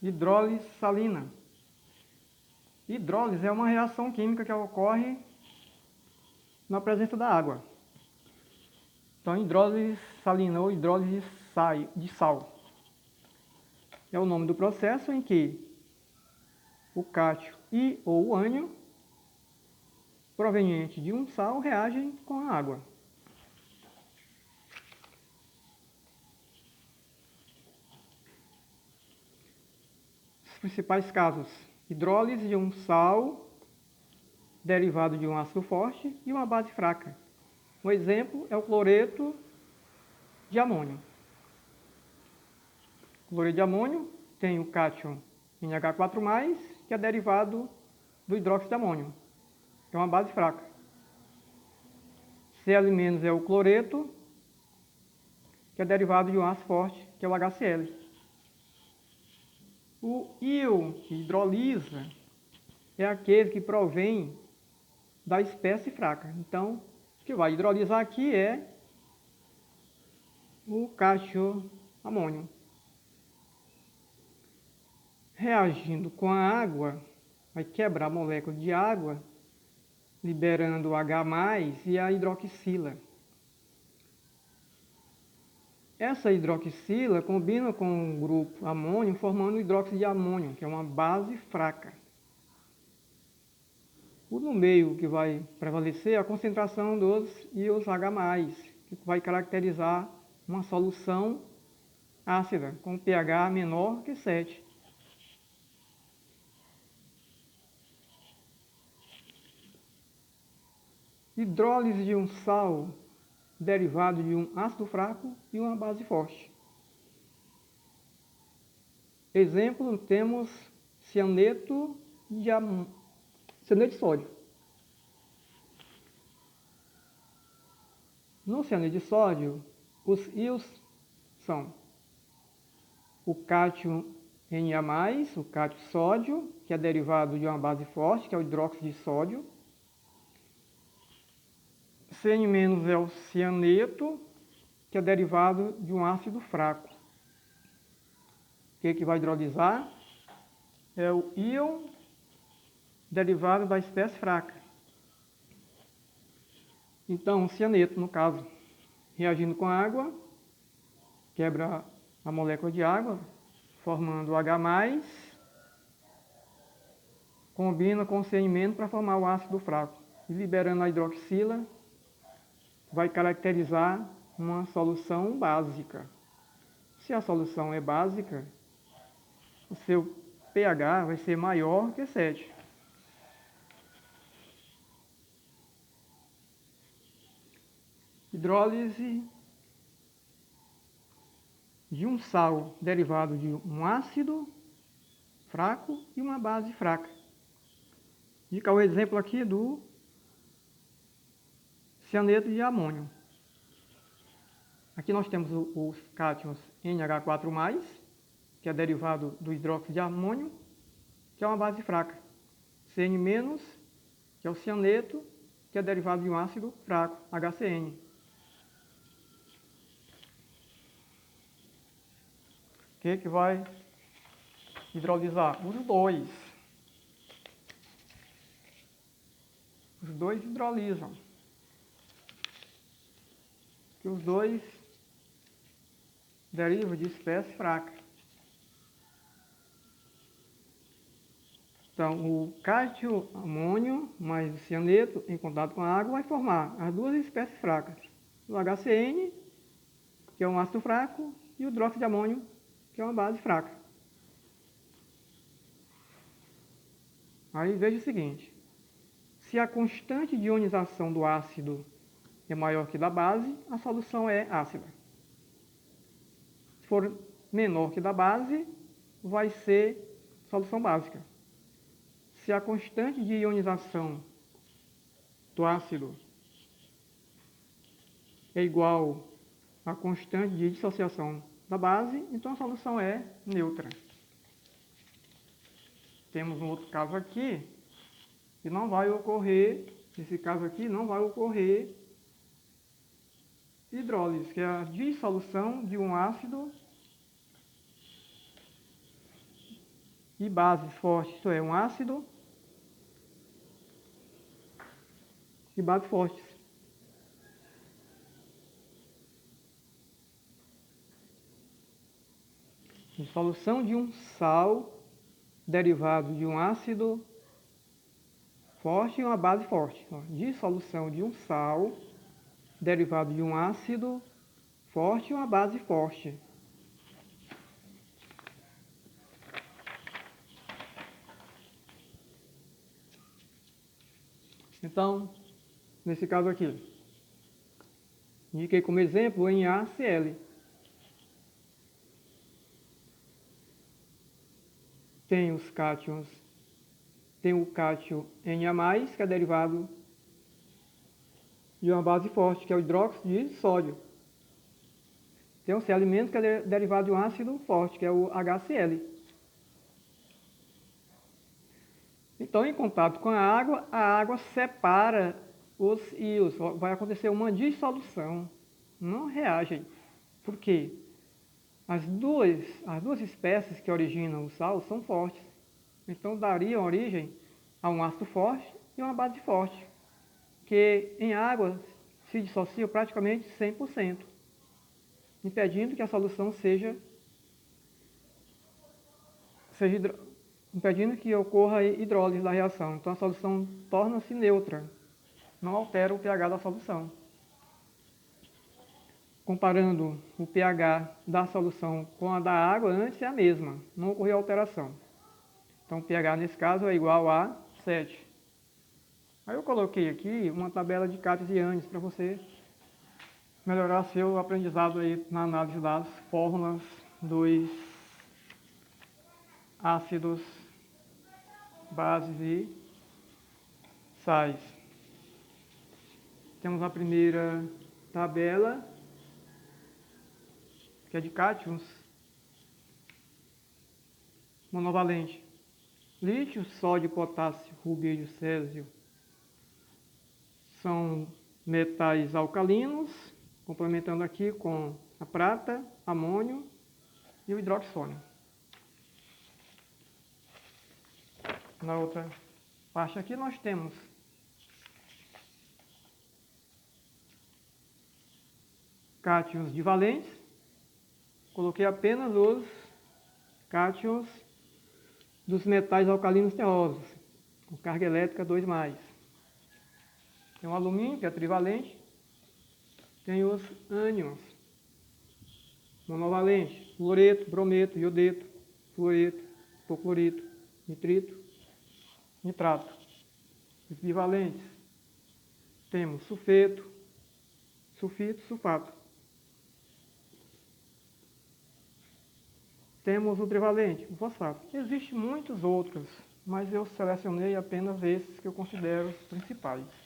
hidrólise salina. Hidrólise é uma reação química que ocorre na presença da água. Então, hidrólise salina ou hidrólise de sal é o nome do processo em que o cátio e ou o ânion proveniente de um sal reagem com a água. Os principais casos: hidrólise de um sal derivado de um ácido forte e uma base fraca. Um exemplo é o cloreto de amônio. O cloreto de amônio tem o cátion NH4+, que é derivado do hidróxido de amônio, que é uma base fraca. Cl- é o cloreto, que é derivado de um ácido forte, que é o HCl. O íon que hidrolisa é aquele que provém da espécie fraca. Então, o que vai hidrolisar aqui é o cátion amônio. Reagindo com a água, vai quebrar a molécula de água, liberando o H+, e a hidroxila. Essa hidroxila combina com o grupo amônio, formando o hidróxido de amônio, que é uma base fraca. No meio que vai prevalecer a concentração dos íons H+, que vai caracterizar uma solução ácida, com pH menor que 7. Hidrólise de um sal derivado de um ácido fraco e uma base forte. Exemplo, temos cianeto de sódio. No cianeto de sódio, os íons são o cátion Na+, o cátion sódio, que é derivado de uma base forte, que é o hidróxido de sódio. Cn- é o cianeto, que é derivado de um ácido fraco. O que vai hidrolisar? É o íon derivado da espécie fraca. Então, o cianeto, no caso, reagindo com a água, quebra a molécula de água, formando o H+, combina com o Cn- para formar o ácido fraco. E liberando a hidroxila, vai caracterizar uma solução básica. Se a solução é básica, o seu pH vai ser maior que 7. Hidrólise de um sal derivado de um ácido fraco e uma base fraca. Fica o exemplo aqui do cianeto de amônio. Aqui nós temos os cátions NH4+, que é derivado do hidróxido de amônio, que é uma base fraca. Cn-, que é o cianeto, que é derivado de um ácido fraco, HCN. O que vai hidrolisar? Os dois. Os dois hidrolisam. Que os dois derivam de espécie fraca. Então, o cátion amônio mais o cianeto em contato com a água vai formar as duas espécies fracas. O HCN, que é um ácido fraco, e o hidróxido de amônio, que é uma base fraca. Aí veja o seguinte: se a constante de ionização do ácido é maior que da base, a solução é ácida. Se for menor que da base, vai ser solução básica. Se a constante de ionização do ácido é igual à constante de dissociação da base, então a solução é neutra. Temos um outro caso aqui, que não vai ocorrer, nesse caso aqui, não vai ocorrer hidrólise, que é a dissolução de um ácido e bases fortes, isto é, um ácido e bases fortes. Dissolução de um sal derivado de um ácido forte e uma base forte. Dissolução de um sal derivado de um ácido forte e uma base forte. Então, nesse caso aqui, indiquei como exemplo o NaCl. Tem os cátions, tem o cátion Na+, que é derivado de uma base forte, que é o hidróxido de sódio. Tem o Cl-, que é derivado de um ácido forte, que é o HCl. Então, em contato com a água separa os íons. Vai acontecer uma dissolução. Não reagem. Por quê? As duas espécies que originam o sal são fortes. Então, dariam origem a um ácido forte e uma base forte, que em água se dissociam praticamente 100%, impedindo que a solução impedindo que ocorra a hidrólise da reação. Então, a solução torna-se neutra, não altera o pH da solução. Comparando o pH da solução com a da água, antes é a mesma, não ocorreu alteração. Então, o pH nesse caso é igual a 7. Aí eu coloquei aqui uma tabela de cátions e ânions para você melhorar seu aprendizado aí na análise das fórmulas dos ácidos, bases e sais. Temos a primeira tabela, que é de cátions monovalente. Lítio, sódio, potássio, rubídio, césio são metais alcalinos, complementando aqui com a prata, amônio e o hidroxônio. Na outra parte aqui nós temos cátions divalentes. Coloquei apenas os cátions dos metais alcalinos terrosos, com carga elétrica 2+. Tem o alumínio, que é trivalente. Tem os ânions monovalentes, fluoreto, brometo, iodeto, fluoreto, hipoclorito, nitrito, nitrato. Os bivalentes, temos sulfeto, sulfito, sulfato. Temos o trivalente, o fosfato. Existem muitos outros, mas eu selecionei apenas esses que eu considero os principais.